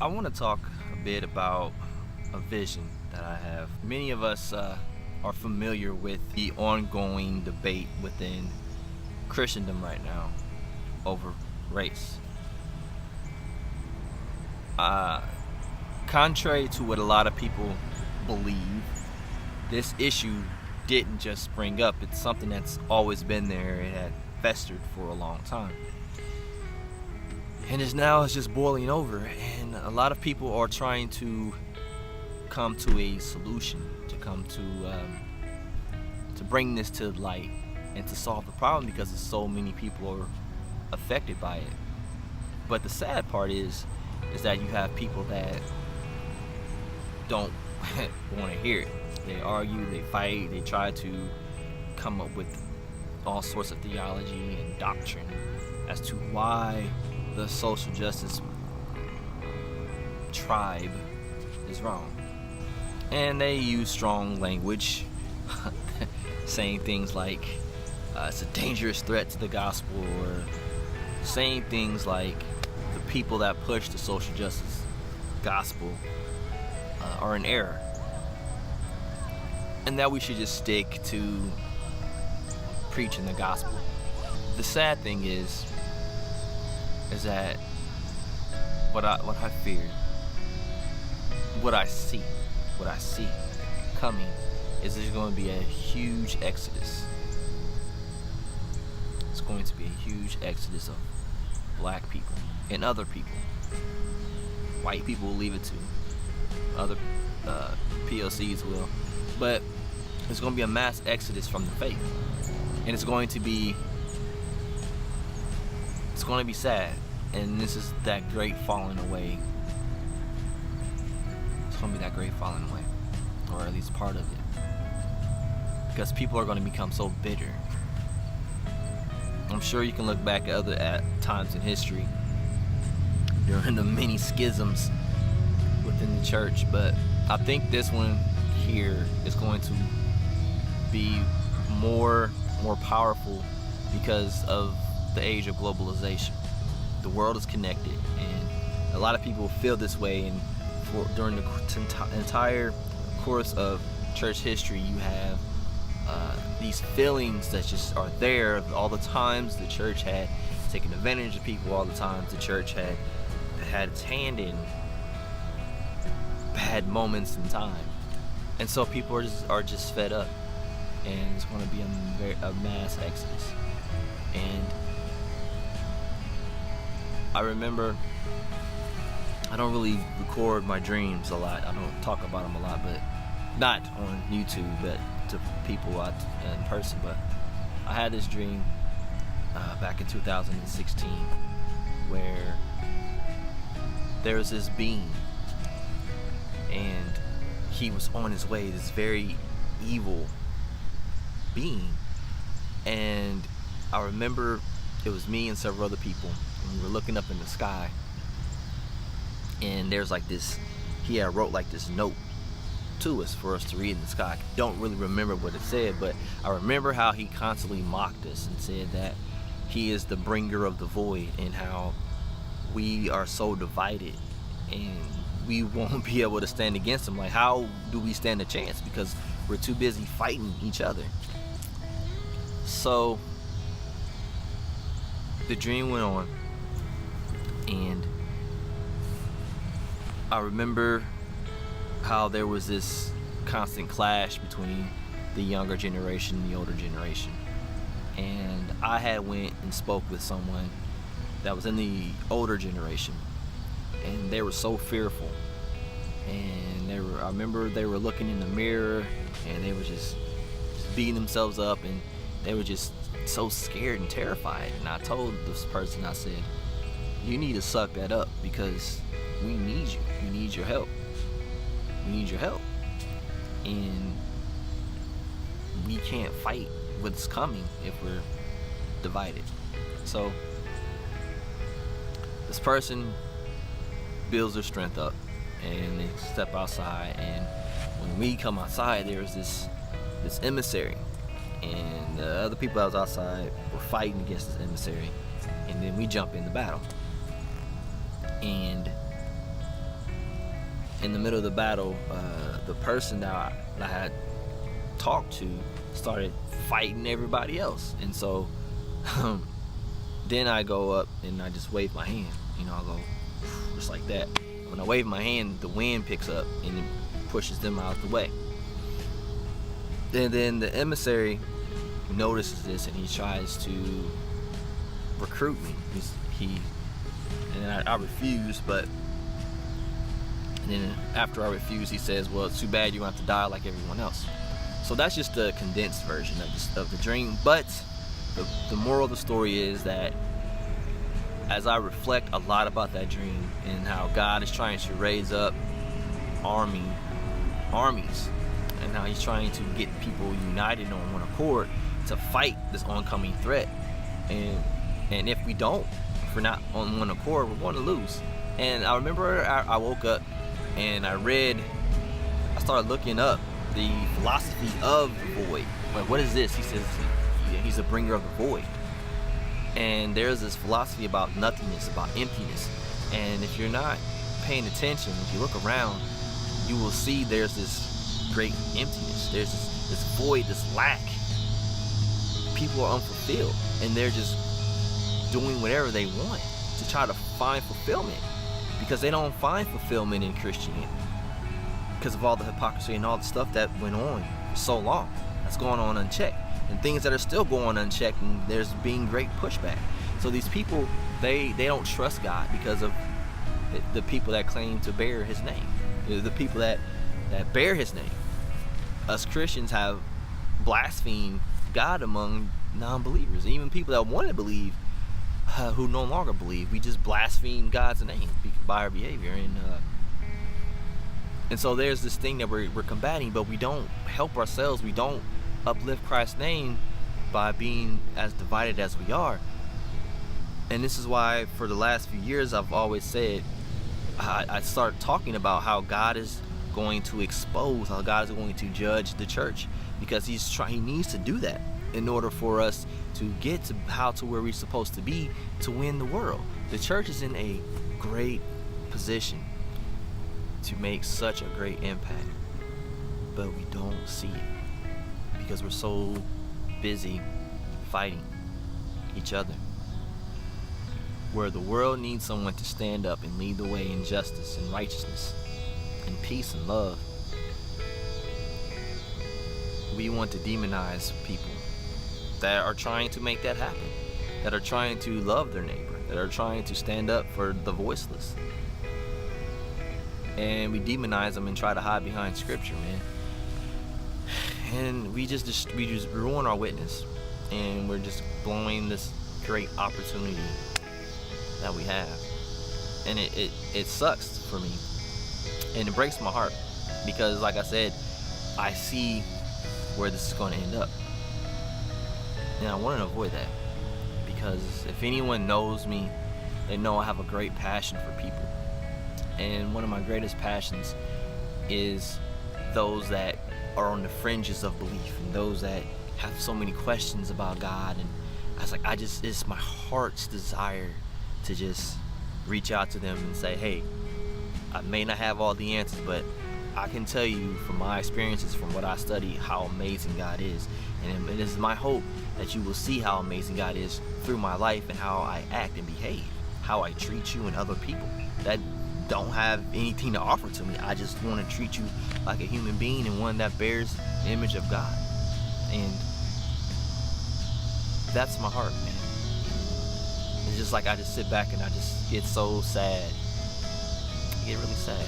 I want to talk a bit about a vision that I have. Many of us are familiar with the ongoing debate within Christendom right now over race. Uh, Contrary to what a lot of people believe, this issue didn't just spring up. It's something that's always been there. It had festered for a long time. And it's just boiling over, and a lot of people are trying to come to a solution, to come to bring this to light and to solve the problem, because so many people are affected by it. But the sad part is that you have people that don't want to hear it. They argue, they fight, they try to come up with all sorts of theology and doctrine as to why the social justice tribe is wrong. And they use strong language, saying things like it's a dangerous threat to the gospel, or saying things like the people that push the social justice gospel are in error, and that we should just stick to preaching the gospel. The sad thing is that what I feared, what I see coming, is there's going to be a huge exodus. It's going to be a huge exodus of black people and other people. White people will leave it to, other POCs will, but there's going to be a mass exodus from the faith, and it's going to be sad. And this is that great falling away. It's going to be that great falling away, or at least part of it, because people are going to become so bitter. I'm sure you can look back at times in history during the many schisms within the church, but I think this one here is going to be more powerful because of the age of globalization. The world is connected, and a lot of people feel this way. And during the entire course of church history, you have these feelings that just are there. All the times the church had taken advantage of people, all the times the church had its hand in bad moments in time, and so people are just fed up, and it's going to be a mass exodus. And I remember, I don't really record my dreams a lot. I don't talk about them a lot, but not on YouTube, but to people in person. But I had this dream back in 2016 where there was this being, and he was on his way, this very evil being. And I remember it was me and several other people, and we were looking up in the sky, and there's like this, he had wrote like this note to us for us to read in the sky. I don't really remember what it said, but I remember how he constantly mocked us and said that he is the bringer of the void, and how we are so divided and we won't be able to stand against him. Like, how do we stand a chance? Because we're too busy fighting each other. So the dream went on, and I remember how there was this constant clash between the younger generation and the older generation. And I had went and spoke with someone that was in the older generation, and they were so fearful. And I remember they were looking in the mirror, and they were just beating themselves up, and they were just so scared and terrified. And I told this person, I said, you need to suck that up, because we need you. We need your help. We need your help. And we can't fight what's coming if we're divided. So this person builds their strength up, and they step outside, and when we come outside, there's this emissary, and the other people that was outside were fighting against this emissary, and then we jump into battle. And in the middle of the battle, the person that I had talked to started fighting everybody else. And so then I go up and I just wave my hand. I go just like that. When I wave my hand, the wind picks up and it pushes them out of the way. And then the emissary notices this and he tries to recruit me. I refuse, but then after I refuse, he says, well, it's too bad you're going to have to die like everyone else. So that's just the condensed version of the dream. But the moral of the story is that as I reflect a lot about that dream and how God is trying to raise up armies and how he's trying to get people united on one accord to fight this oncoming threat. And if we're not on one accord, we're going to lose. And I remember I woke up and I started looking up the philosophy of the void. Like, what is this? He says he's a bringer of the void. And there's this philosophy about nothingness, about emptiness. And if you're not paying attention, if you look around, you will see there's this great emptiness. There's this void, this lack. People are unfulfilled, and they're just doing whatever they want to try to find fulfillment, because they don't find fulfillment in Christianity because of all the hypocrisy and all the stuff that went on for so long. That's going on unchecked, and things that are still going unchecked, and there's being great pushback. So these people, they don't trust God because of the people that claim to bear his name, the people that bear his name. Us Christians have blasphemed God among non-believers, even people that want to believe who no longer believe. We just blaspheme God's name by our behavior, and so there's this thing that we're combating, but we don't help ourselves. We don't uplift Christ's name by being as divided as we are. And this is why for the last few years I've always said, I start talking about how God is going to expose, how God is going to judge the church, because he needs to do that in order for us to get to where we're supposed to be to win the world. The church is in a great position to make such a great impact, but we don't see it because we're so busy fighting each other. Where the world needs someone to stand up and lead the way in justice and righteousness and peace and love, we want to demonize people that are trying to make that happen, that are trying to love their neighbor, that are trying to stand up for the voiceless. And we demonize them and try to hide behind scripture, man. And we just ruin our witness, and we're just blowing this great opportunity that we have. And it sucks for me, and it breaks my heart, because like I said, I see where this is going to end up, and I want to avoid that, because if anyone knows me, they know I have a great passion for people. And one of my greatest passions is those that are on the fringes of belief, and those that have so many questions about God. And it's my heart's desire to just reach out to them and say, hey, I may not have all the answers, but I can tell you from my experiences, from what I study, how amazing God is. And it is my hope that you will see how amazing God is through my life and how I act and behave, how I treat you and other people that don't have anything to offer to me. I just want to treat you like a human being and one that bears the image of God. And that's my heart, man. It's just like I just sit back and I just get so sad. I get really sad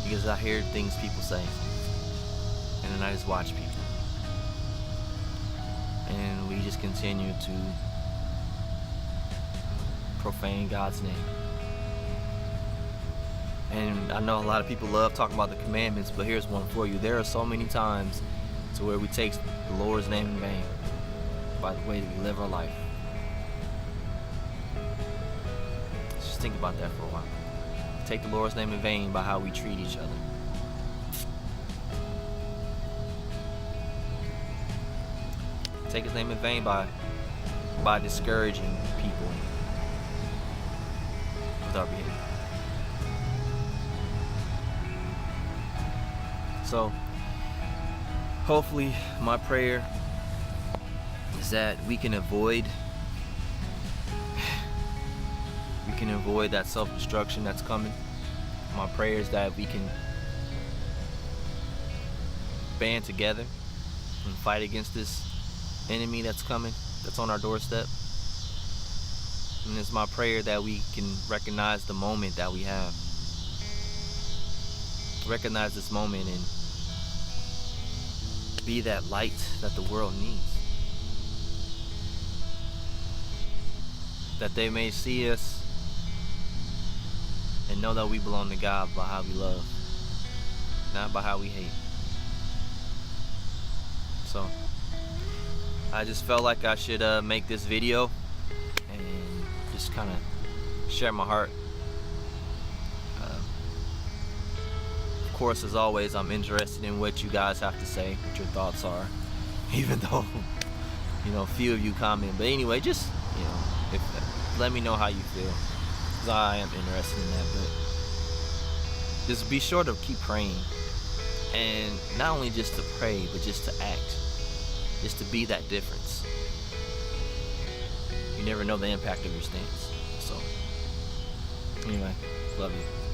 because I hear things people say, and then I just watch people, and we just continue to profane God's name. And I know a lot of people love talking about the commandments, but here's one for you. There are so many times to where we take the Lord's name in vain by the way that we live our life. Just think about that for a while. We take the Lord's name in vain by how we treat each other. Take his name in vain by discouraging people with our behavior. So hopefully my prayer is that we can avoid that self-destruction that's coming. My prayer is that we can band together and fight against this enemy that's coming, that's on our doorstep. And it's my prayer that we can recognize the moment that we have. Recognize this moment and be that light that the world needs. That they may see us and know that we belong to God by how we love, not by how we hate. So I just felt like I should make this video and just kind of share my heart. Of course, as always, I'm interested in what you guys have to say, what your thoughts are, even though a few of you comment. But anyway, just let me know how you feel, because I am interested in that. But just be sure to keep praying, and not only just to pray, but just to act, just to be that difference. You never know the impact of your stance. So anyway, love you.